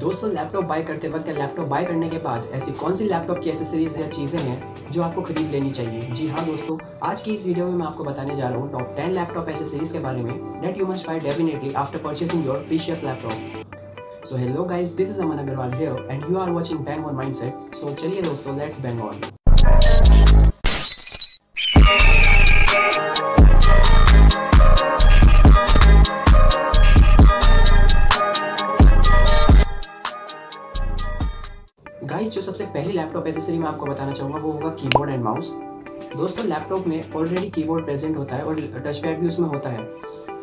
दोस्तों laptop bye करते वक्त या लैपटॉप बाय करने के बाद ऐसी कौन सी लैपटॉप की एसेसरीज या चीज़ें हैं जो आपको खरीद लेनी चाहिए। जी हाँ दोस्तों, आज की इस वीडियो में मैं आपको बताने जा रहा हूँ टॉप 10 लैपटॉप एसेसरीज के बारे में that you must buy definitely after purchasing your precious laptop. So hello guys, this is Aman Agarwal here and you are watching bang on mindset. So चलिए दोस्तों, लेट्स बैंग ऑन। गाइस, जो सबसे पहली laptop accessory मैं आपको बताना चाहूँगा वो होगा कीबोर्ड एंड माउस। दोस्तों लैपटॉप में ऑलरेडी कीबोर्ड प्रेजेंट होता है और टच पैड भी उसमें होता है,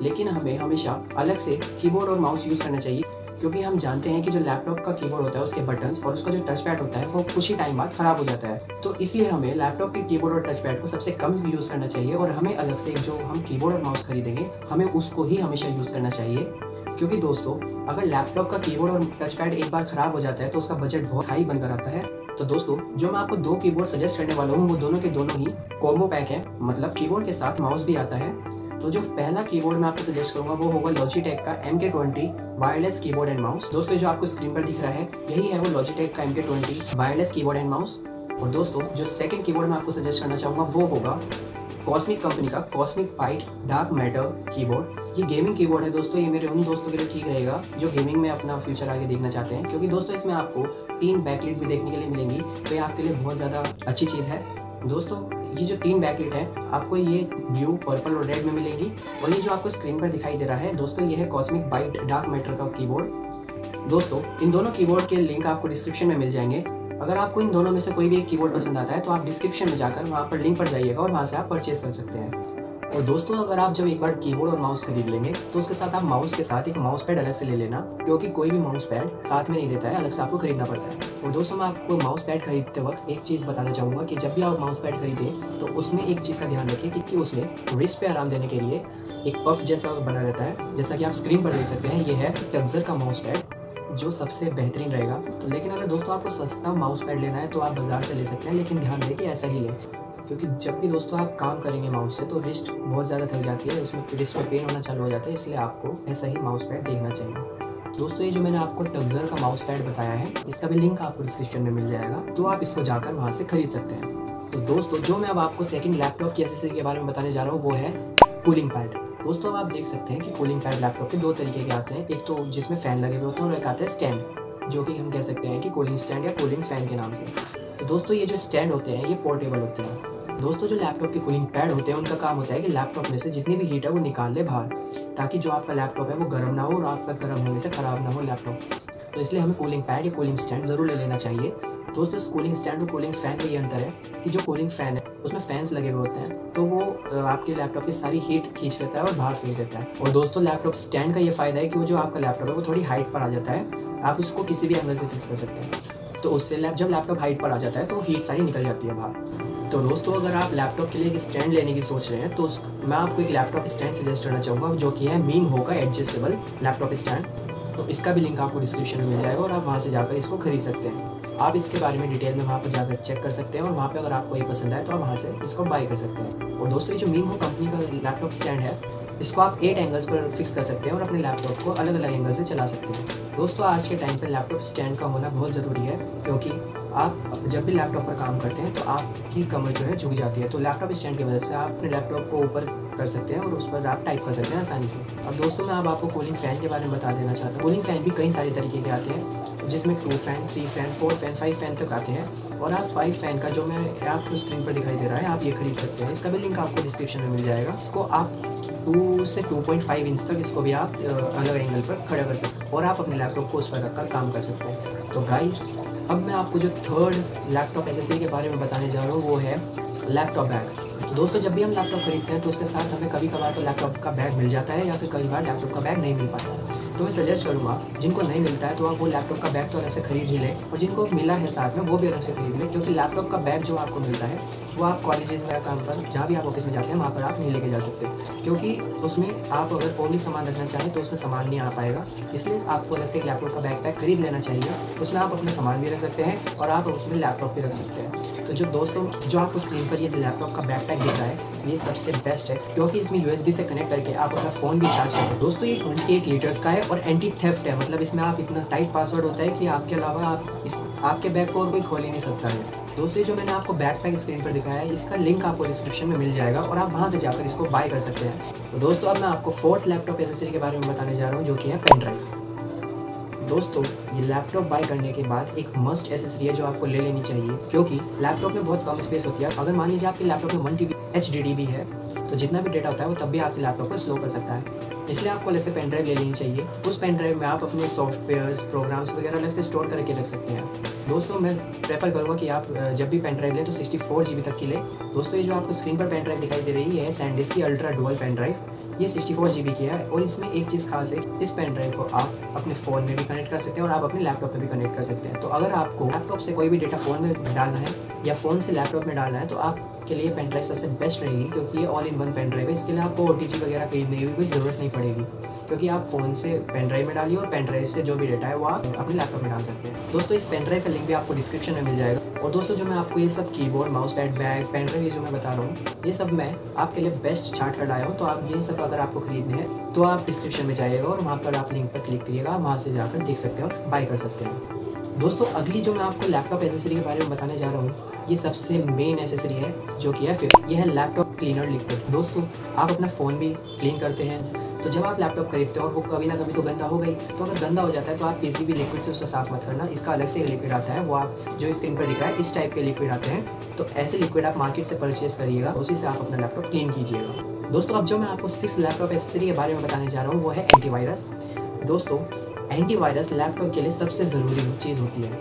लेकिन हमें हमेशा अलग से कीबोर्ड और माउस यूज़ करना चाहिए, क्योंकि हम जानते हैं कि जो लैपटॉप का कीबोर्ड होता है उसके बटन्स और उसका जो टच पैड होता है वो कुछ ही टाइम बाद ख़राब हो जाता है। तो इसलिए हमें लैपटॉप के कीबोर्ड और टच पैड को सबसे कम यूज़ करना चाहिए और हमें अलग से जो हम कीबोर्ड और माउस खरीदेंगे हमें उसको ही हमेशा यूज़ करना चाहिए। क्योंकि दोस्तों अगर लैपटॉप का कीबोर्ड और टच पैड एक बार ख़राब हो जाता है तो उसका बजट बहुत हाई बनकर आता है। तो दोस्तों जो मैं आपको दो कीबोर्ड सजेस्ट करने वाला हूँ वो दोनों के दोनों ही कॉम्बो पैक है, मतलब कीबोर्ड के साथ माउस भी आता है। तो जो पहला कीबोर्ड मैं आपको सजेस्ट करूंगा वो होगा लॉजिटेक का MK20 wireless keyboard and mouse. दोस्तों जो आपको स्क्रीन पर दिख रहा है यही है वो लॉजिटेक का MK20 wireless keyboard and mouse. और दोस्तों जो सेकंड कीबोर्ड मैं आपको सजेस्ट करना चाहूँगा वो होगा कॉस्मिक कंपनी का कॉस्मिक पाइट डार्क मैटर कीबोर्ड। ये गेमिंग कीबोर्ड है दोस्तों, ये मेरे उन दोस्तों के लिए ठीक रहेगा जो गेमिंग में अपना फ्यूचर आगे देखना चाहते हैं, क्योंकि दोस्तों इसमें आपको 3 बैकलाइट भी देखने के लिए मिलेंगी, तो ये आपके लिए बहुत ज़्यादा अच्छी चीज़ है। दोस्तों ये जो 3 बैकलाइट है आपको ये ब्लू, पर्पल और रेड में मिलेंगी। और ये जो आपको स्क्रीन पर दिखाई दे रहा है दोस्तों ये है कॉस्मिक पाइट डार्क मैटर का कीबोर्ड। दोस्तों इन दोनों कीबोर्ड के लिंक आपको डिस्क्रिप्शन में मिल जाएंगे। अगर आपको इन दोनों में से कोई भी एक कीबोर्ड पसंद आता है तो आप डिस्क्रिप्शन में जाकर वहाँ पर लिंक पर जाइएगा और वहाँ से आप परचेज कर सकते हैं। और दोस्तों अगर आप जब एक बार कीबोर्ड और माउस खरीद लेंगे तो उसके साथ आप माउस के साथ एक माउस पैड अलग से ले लेना, क्योंकि कोई भी माउस पैड साथ में नहीं देता है, अलग से आपको खरीदना पड़ता है। और दोस्तों मैं आपको माउस पैड खरीदते वक्त एक चीज़ बताना चाहूँगा कि जब भी आप माउस पैड खरीदें तो उसमें एक चीज़ का ध्यान रखें कि उसमें रिस्ट पे आराम देने के लिए एक पफ जैसा बना रहता है, जैसा कि आप स्क्रीन पर देख सकते हैं। ये है टक्सर का माउस पैड जो सबसे बेहतरीन रहेगा। तो लेकिन अगर दोस्तों आपको सस्ता माउस पैड लेना है तो आप बाज़ार से ले सकते हैं, लेकिन ध्यान दें कि ऐसा ही लें, क्योंकि जब भी दोस्तों आप काम करेंगे माउस से तो रिस्ट बहुत ज़्यादा थक जाती है, उसमें रिस्ट में पेन होना चालू हो जाता है, इसलिए आपको ऐसा ही माउस पैड देखना चाहिए। दोस्तों ये जो मैंने आपको टक्सर का माउस पैड बताया है इसका भी लिंक आपको डिस्क्रिप्शन में मिल जाएगा, तो आप इसको जाकर वहाँ से खरीद सकते हैं। तो दोस्तों जो मैं अब आपको सेकेंड लैपटॉप की एसेसरी के बारे में बताने जा रहा हूँ वो है कूलिंग पैड। दोस्तों अब आप देख सकते हैं कि कूलिंग पैड लैपटॉप के 2 तरीके के आते हैं, एक तो जिसमें फ़ैन लगे हुए होते हैं और एक आता है स्टैंड, जो कि हम कह सकते हैं कि कूलिंग स्टैंड या कूलिंग फ़ैन के नाम से। तो दोस्तों ये जो स्टैंड होते हैं ये पोर्टेबल होते हैं। दोस्तों जो लैपटॉप के कूलिंग पैड होते हैं उनका काम होता है कि लैपटॉप में से जितनी भी हीट है वो निकाल ले बाहर, ताकि जो आपका लैपटॉप है वो गर्म ना हो और आपका गर्म होने से ख़राब ना हो लैपटॉप। तो इसलिए हमें कूलिंग पैड या कूलिंग स्टैंड ज़रूर ले लेना चाहिए। दोस्तों इस कूलिंग स्टैंड और कूलिंग फ़ैन में ये अंतर है कि जो कूलिंग फ़ैन है उसमें फैंस लगे हुए होते हैं, तो वो आपके लैपटॉप की सारी हीट खींच लेता है और बाहर फेंक देता है। और दोस्तों लैपटॉप स्टैंड का ये फ़ायदा है कि वो जो आपका लैपटॉप है वो थोड़ी हाइट पर आ जाता है, आप उसको किसी भी एंगल से फिक्स कर सकते हैं, तो उससे जब लैपटॉप हाइट पर आ जाता है तो हीट सारी निकल जाती है बाहर। तो दोस्तों अगर आप लैपटॉप के लिए एक स्टैंड लेने की सोच रहे हैं तो मैं आपको एक लैपटॉप स्टैंड सजेस्ट करना चाहूँगा जो कि है मीमहो का एडजस्टेबल लैपटॉप स्टैंड। तो इसका भी लिंक आपको डिस्क्रिप्शन में मिल जाएगा और आप वहाँ से जाकर इसको खरीद सकते हैं। आप इसके बारे में डिटेल में वहाँ पर जाकर चेक कर सकते हैं और वहाँ पे अगर आपको ये पसंद आए तो आप वहाँ से इसको बाय कर सकते हैं। और दोस्तों ये जो मीमहो कंपनी का लैपटॉप स्टैंड है इसको आप 8 एंगल्स पर फिक्स कर सकते हैं और अपने लैपटॉप को अलग अलग एंगल से चला सकते हैं। दोस्तों आज के टाइम पर लैपटॉप स्टैंड का होना बहुत ज़रूरी है, क्योंकि आप जब भी लैपटॉप पर काम करते हैं तो आपकी कमर जो है झुक जाती है, तो लैपटॉप स्टैंड की वजह से आप अपने लैपटॉप को ऊपर कर सकते हैं और उस पर आप टाइप कर सकते हैं आसानी से। अब दोस्तों मैं अब आपको कूलिंग फ़ैन के बारे में बता देना चाहता हूँ। कूलिंग फ़ैन भी कई सारे तरीके के आते हैं, जिसमें 2 फैन, 3 फैन, 4 फैन, 5 फैन तक आते हैं। और आप 5 फैन का जो मैं आपको स्क्रीन पर दिखाई दे रहा है आप ये खरीद सकते हैं, इसका भी लिंक आपको डिस्क्रिप्शन में मिल जाएगा। इसको आप 2 से 2.5 इंच तक इसको भी आप अलग एंगल पर खड़ा कर सकते हैं और आप अपने लैपटॉप को उस पर रखकर काम कर सकते हैं। तो गाइस अब मैं आपको जो थर्ड लैपटॉप एसेसरी के बारे में बताने जा रहा हूँ वो है लैपटॉप बैग। दोस्तों जब भी हम लैपटॉप खरीदते हैं तो उसके साथ हमें कभी कभार तो लैपटॉप का बैग मिल जाता है या फिर कई बार लैपटॉप का बैग नहीं मिल पाता है। तो मैं सजेस्ट करूँगा जिनको नहीं मिलता है तो आप वो लैपटॉप का बैग तो अलग से खरीद ही लें, और जिनको मिला है साथ में वो भी अलग से खरीद लें, क्योंकि लैपटॉप का बैग जो आपको मिलता है वो आप कॉलेजेस में, काम पर, जहाँ भी आप ऑफिस में जाते हैं वहाँ पर आप नहीं लेके जा सकते, क्योंकि उसमें आप अगर और भी सामान रखना चाहें तो उसमें सामान नहीं आ पाएगा। इसलिए आपको अलग से एक लैपटॉप का बैग पैक खरीद लेना चाहिए, उसमें आप अपने सामान भी रख सकते हैं और आप उसमें लैपटॉप भी रख सकते हैं। तो जो दोस्तों जो आपको स्क्रीन पर ये लैपटॉप का बैकपैक दिख रहा है ये सबसे बेस्ट है, क्योंकि इसमें USB से कनेक्ट करके आप अपना फ़ोन भी चार्ज कर सकते हैं। दोस्तों ये 28 लीटर्स का है और एंटी थेफ्ट है, मतलब इसमें आप इतना टाइट पासवर्ड होता है कि आपके अलावा आपके बैग को और कोई खोल ही नहीं सकता है। दोस्तों ये जो मैंने आपको बैकपैक स्क्रीन पर दिखाया है इसका लिंक आपको डिस्क्रिप्शन में मिल जाएगा और आप वहाँ से जाकर इसको बाय कर सकते हैं। तो दोस्तों अब मैं आपको फोर्थ लैपटॉप एसेसरी के बारे में बताने जा रहा हूँ, जो कि है पेन ड्राइव। दोस्तों ये लैपटॉप बाय करने के बाद एक मस्ट एसेसरी है जो आपको ले लेनी चाहिए, क्योंकि लैपटॉप में बहुत कम स्पेस होती है। अगर मान लीजिए आपके लैपटॉप में 1 TB HDD भी है तो जितना भी डेटा होता है वो तब भी आपके लैपटॉप को स्लो कर सकता है, इसलिए आपको अलग से पेन ड्राइव ले लेनी चाहिए। उस पेन ड्राइव में आप अपने सॉफ्टवेयर्स प्रोग्राम्स वगैरह अलग से स्टोर करके रख सकते हैं। दोस्तों मैं प्रेफर करूँगा कि आप जब भी पेन ड्राइव लें तो 64 GB तक की लें। दोस्तों ये जो आपको स्क्रीन पर पेन ड्राइव दिखाई दे रही है सैनडिस्क की अल्ट्रा डुअल पेन ड्राइव, ये 64 GB की है और इसमें एक चीज़ खास है, इस पेन ड्राइव को आप अपने फ़ोन में भी कनेक्ट कर सकते हैं और आप अपने लैपटॉप में भी कनेक्ट कर सकते हैं। तो अगर आपको लैपटॉप से कोई भी डेटा फ़ोन में डालना है या फ़ोन से लैपटॉप में डालना है तो आपके लिए पेन ड्राइव सबसे बेस्ट रहेगी, क्योंकि ये all in one pen drive है। इसके लिए आपको OTG वगैरह खरीदने की कोई ज़रूरत नहीं पड़ेगी, क्योंकि आप फ़ोन से पेन ड्राइव में डालिए और पेन ड्राइव से जो भी डेटा है वो आप अपने लैपटॉप में डाल सकते हैं। दोस्तों इस पेन ड्राइव का लिंक भी आपको डिस्क्रिप्शन में मिल जाएगा। और दोस्तों जो मैं आपको ये सब keyboard mouse pad bag pen drive ये जो मैं बता रहा हूँ ये सब मैं आपके लिए बेस्ट छाट कर लाया हूँ। तो आप ये सब अगर आपको खरीदने हैं तो आप डिस्क्रिप्शन में जाइएगा और वहाँ पर आप लिंक पर क्लिक करिएगा, वहाँ से जाकर देख सकते हैं और बाय कर सकते हैं। दोस्तों अगली जो मैं आपको लैपटॉप एसेसरी के बारे में बताने जा रहा हूँ ये सबसे मेन एसेसरी है, जो कि है फिफ्थ, ये है लैपटॉप क्लीनर लिक्विड। दोस्तों आप अपना फ़ोन भी क्लीन करते हैं, तो जब आप लैपटॉप खरीदते हो और वो कभी ना कभी तो गंदा हो गई, तो अगर गंदा हो जाता है तो आप किसी भी लिक्विड से उसको साफ मत करना। इसका अलग से लिक्विड आता है, वो आप जो स्क्रीन पर दिख रहा है इस टाइप के लिक्विड आते हैं। तो ऐसे लिक्विड आप मार्केट से परचेज करिएगा, उसी से आप अपना लैपटॉप क्लीन कीजिएगा। दोस्तों अब जो मैं आपको 6 लैपटॉप एसेसरी के बारे में बताने जा रहा हूँ वो है एंटीवायरस। दोस्तों एंटीवायरस लैपटॉप के लिए सबसे ज़रूरी चीज़ होती है,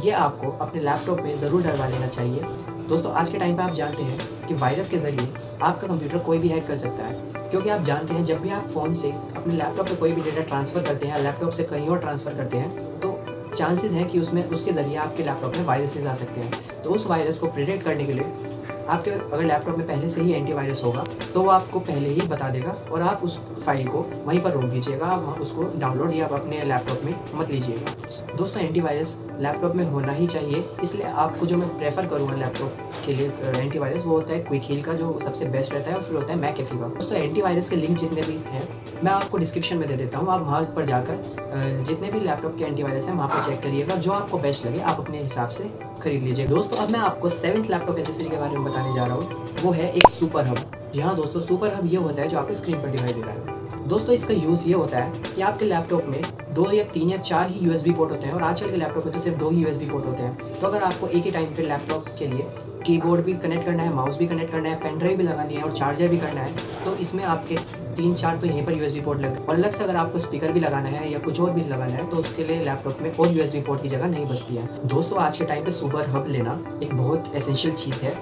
ये आपको अपने लैपटॉप में ज़रूर डलवा लेना चाहिए। दोस्तों आज के टाइम पे आप जानते हैं कि वायरस के ज़रिए आपका कंप्यूटर कोई भी हैक कर सकता है, क्योंकि आप जानते हैं जब भी आप फ़ोन से अपने लैपटॉप पे कोई भी डेटा ट्रांसफ़र करते हैं, लैपटॉप से कहीं और ट्रांसफ़र करते हैं, तो चांसेस हैं कि उसके ज़रिए आपके लैपटॉप में वायरसेस आ सकते हैं। तो उस वायरस को प्रिडिक्ट करने के लिए आपके अगर लैपटॉप में पहले से ही एंटीवायरस होगा तो वो आपको पहले ही बता देगा और आप उस फाइल को वहीं पर रोक दीजिएगा, आप उसको डाउनलोड या अपने लैपटॉप में मत लीजिएगा। दोस्तों एंटीवायरस लैपटॉप में होना ही चाहिए, इसलिए आपको जो मैं प्रेफर करूँगा लैपटॉप के लिए एंटीवायरस वो होता है क्विक हील का, जो सबसे बेस्ट रहता है, और फिर होता है मैकेफी का। दोस्तों एंटीवायरस के लिंक जितने भी हैं मैं आपको डिस्क्रिप्शन में दे देता हूँ, आप वहाँ पर जाकर जितने भी लैपटॉप के एंटीवायरस हैं वहाँ पर चेक करिएगा, जो आपको बेस्ट लगे आप अपने हिसाब से खरीद लीजिए। दोस्तों अब मैं आपको 7th लैपटॉप एसेसरी के बारे में बताने जा रहा हूँ, वो है एक सुपर हब। जी हाँ दोस्तों, सुपर हब ये होता है जो आपके स्क्रीन पर दिखाई दे रहा है। दोस्तों इसका यूज़ ये होता है कि आपके लैपटॉप में 2 या 3 या 4 ही USB पोर्ट होते हैं, और आजकल के लैपटॉप में तो सिर्फ 2 ही USB पोर्ट होते हैं। तो अगर आपको एक ही टाइम पे लैपटॉप के लिए कीबोर्ड भी कनेक्ट करना है, माउस भी कनेक्ट करना है, पेन ड्राइव भी लगानी है और चार्जर भी करना है, तो इसमें आपके 3-4 तो यहीं पर USB पोर्ट लगे, और अलग से अगर आपको स्पीकर भी लगाना है या कुछ और भी लगाना है तो उसके लिए लैपटॉप में और USB पोर्ट की जगह नहीं बचती है। दोस्तों आज के टाइम पे सुपर हब लेना एक बहुत एसेंशियल चीज़ है।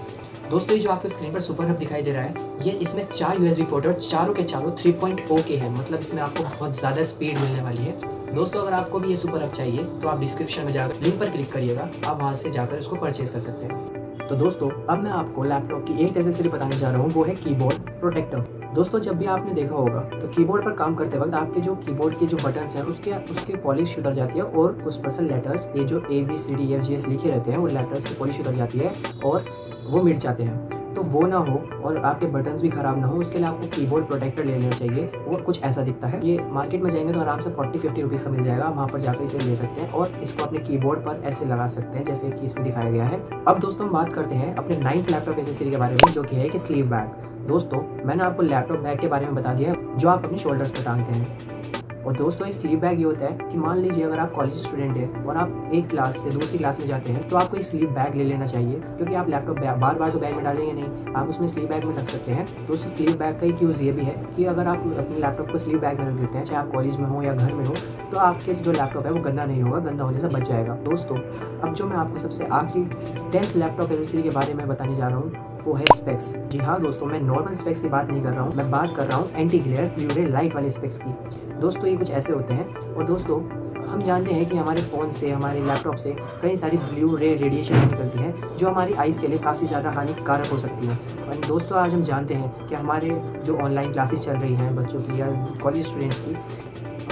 दोस्तों ये जो आपको स्क्रीन पर सुपर हब दिखाई दे रहा है ये इसमें 4 USB पोर्ट और चारों के चारों 3.0 के हैं, मतलब इसमें आपको बहुत ज़्यादा स्पीड मिलने वाली है। दोस्तों अगर आपको भी ये सुपर हब चाहिए तो आप डिस्क्रिप्शन में जाकर लिंक पर क्लिक करिएगा, आप वहाँ से जाकर इसको परचेज कर सकते हैं। तो दोस्तों अब मैं आपको लैपटॉप की 8th एसेसरी बताने जा रहा हूँ, वो है कीबोर्ड प्रोटेक्टर। दोस्तों जब भी आपने देखा होगा तो कीबोर्ड पर काम करते वक्त आपके जो कीबोर्ड के जो बटन्स हैं उसकी पॉलिश उतर जाती है, और उस पर से लेटर्स ये जो ABCDEFGH लिखे रहते हैं वो लेटर्स की पॉलिश उतर जाती है और वो मिट जाते हैं। तो वो ना हो और आपके बटन्स भी ख़राब ना हो, उसके लिए आपको कीबोर्ड प्रोटेक्टर ले लेना चाहिए। वो कुछ ऐसा दिखता है, ये मार्केट में जाएंगे तो आराम से 40-50 रुपीज़ का मिल जाएगा, वहाँ पर जाकर इसे ले सकते हैं और इसको अपने कीबोर्ड पर ऐसे लगा सकते हैं जैसे कि इसमें दिखाया गया है। अब दोस्तों हम बात करते हैं अपने 9th लैपटॉप एसेसरी के बारे में, जो कि है कि स्लीव बैग। दोस्तों मैंने आपको लैपटॉप बैग के बारे में बता दिया है जो आप अपने शोल्डर्स पर टांगते हैं। और दोस्तों इस स्लीव बैग ये होता है कि मान लीजिए अगर आप कॉलेज स्टूडेंट हैं और आप एक क्लास से दूसरी क्लास में जाते हैं तो आपको एक स्लीव बैग ले लेना चाहिए, क्योंकि आप लैपटॉप बार बार तो बैग में डालेंगे नहीं, आप उसमें स्लीव बैग में रख सकते हैं। दोस्तों स्लीव बैग का एक यूज़ ये भी है कि अगर आप अपने लैपटॉप को स्लीव बैग में रख देते हैं, चाहे आप कॉलेज में हो या घर में हो, तो आपके जो लैपटॉप है वो गंदा नहीं होगा, गंदा होने से बच जाएगा। दोस्तों अब जो मैं आपको सबसे आखिरी 10th लैपटॉप एसेसरी के बारे में बताने जा रहा हूँ वो है स्पेक्स। जी हाँ दोस्तों, मैं नॉर्मल स्पेक्स की बात नहीं कर रहा हूँ, मैं बात कर रहा हूँ एंटी ग्लेयर ब्लू रे लाइट वाले स्पेक्स की। दोस्तों ये कुछ ऐसे होते हैं, और दोस्तों हम जानते हैं कि हमारे फ़ोन से हमारे लैपटॉप से कई सारी ब्लू रे रेडिएशन निकलती हैं जो हमारी आइज़ के लिए काफ़ी ज़्यादा हानिकारक हो सकती हैं। और दोस्तों आज हम जानते हैं कि हमारे जो ऑनलाइन क्लासेस चल रही हैं बच्चों की या कॉलेज स्टूडेंट्स की,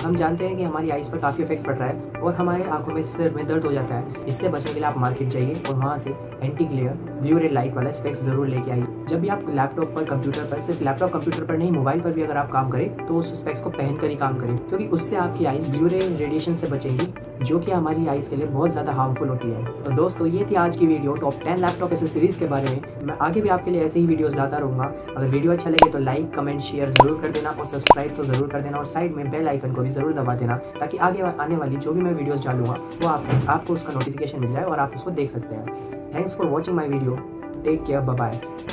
हम जानते हैं कि हमारी आइज़ पर काफ़ी इफेक्ट पड़ रहा है और हमारे आंखों में, सिर में दर्द हो जाता है। इससे बचने के लिए आप मार्केट जाइए और वहाँ से एंटी ग्लेयर ब्लू रे लाइट वाला स्पेक्स ज़रूर लेके आइए। जब भी आप लैपटॉप पर, कंप्यूटर पर, सिर्फ लैपटॉप कंप्यूटर पर नहीं, मोबाइल पर भी अगर आप काम करें तो उस स्पेक्स को पहन कर ही काम करें, क्योंकि उससे आपकी आइज़ ब्लू रे रेडिएशन से बचेंगी, जो कि हमारी आइज़ के लिए बहुत ज़्यादा हार्मफुल होती है। तो दोस्तों, ये थी आज की वीडियो टॉप 10 लैपटॉप एसेसरीज के बारे में। मैं आगे भी आपके लिए ऐसे ही वीडियोस लाता रहूँगा। अगर वीडियो अच्छा लगे तो लाइक, कमेंट, शेयर ज़रूर कर देना और सब्सक्राइब तो ज़रूर कर देना और साइड में बेल आइकन को भी ज़रूर दबा देना, ताकि आगे आने वाली जो भी मैं वीडियोस डालूंगा वो आपको उसका नोटिफिकेशन मिल जाए और आप उसको देख सकते हैं। Thanks for watching my video. Take care, bye bye.